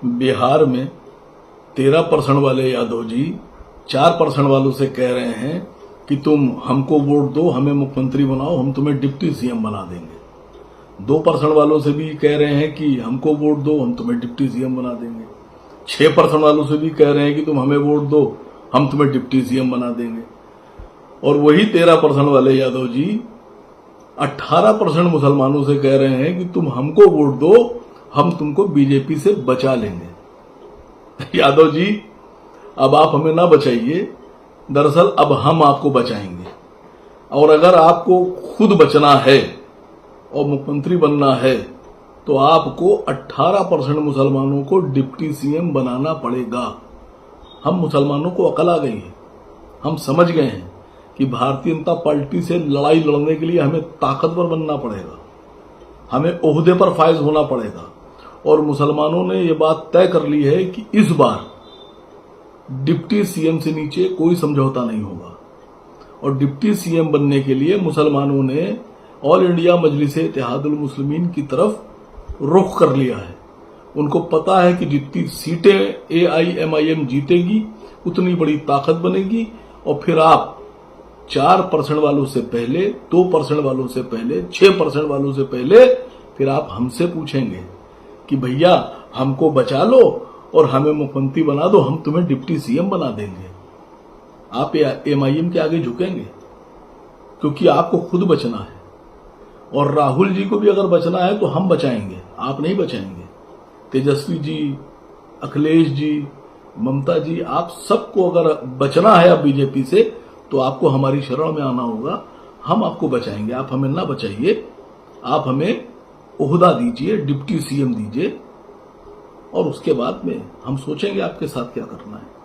बिहार में 13% वाले यादव जी 4% वालों से कह रहे हैं कि तुम हमको वोट दो, हमें मुख्यमंत्री बनाओ, हम तुम्हें डिप्टी सीएम बना देंगे। 2% वालों से भी कह रहे हैं कि हमको वोट दो, हम तुम्हें डिप्टी सीएम बना देंगे। 6% वालों से भी कह रहे हैं कि तुम हमें वोट दो, हम तुम्हें डिप्टी सीएम बना देंगे। और वही 13% वाले यादव जी 18% मुसलमानों से कह रहे हैं कि तुम हमको वोट दो, हम तुमको बीजेपी से बचा लेंगे। यादव जी, अब आप हमें ना बचाइए, दरअसल अब हम आपको बचाएंगे। और अगर आपको खुद बचना है और मुख्यमंत्री बनना है तो आपको 18% मुसलमानों को डिप्टी सीएम बनाना पड़ेगा। हम मुसलमानों को अकल आ गई है, हम समझ गए हैं कि भारतीय जनता पार्टी से लड़ाई लड़ने के लिए हमें ताकतवर बनना पड़ेगा, हमें ओहदे पर फायज होना पड़ेगा। और मुसलमानों ने यह बात तय कर ली है कि इस बार डिप्टी सीएम से नीचे कोई समझौता नहीं होगा। और डिप्टी सीएम बनने के लिए मुसलमानों ने ऑल इंडिया मजलिस-ए इत्तेहादुल मुस्लिमीन की तरफ रुख कर लिया है। उनको पता है कि जितनी सीटें AIMIM जीतेगी उतनी बड़ी ताकत बनेगी। और फिर आप 4% वालों से पहले, 2% वालों से पहले, 6% वालों से पहले फिर आप हमसे पूछेंगे कि भैया हमको बचा लो और हमें मुख्यमंत्री बना दो, हम तुम्हें डिप्टी सीएम बना देंगे। आप MIM के आगे झुकेंगे क्योंकि आपको खुद बचना है। और राहुल जी को भी अगर बचना है तो हम बचाएंगे, आप नहीं बचाएंगे। तेजस्वी जी, अखिलेश जी, ममता जी, आप सबको अगर बचना है अब बीजेपी से तो आपको हमारी शरण में आना होगा। हम आपको बचाएंगे, आप हमें ना बचाइए। आप हमें ओहदा दीजिए, डिप्टी सीएम दीजिए और उसके बाद में हम सोचेंगे आपके साथ क्या करना है।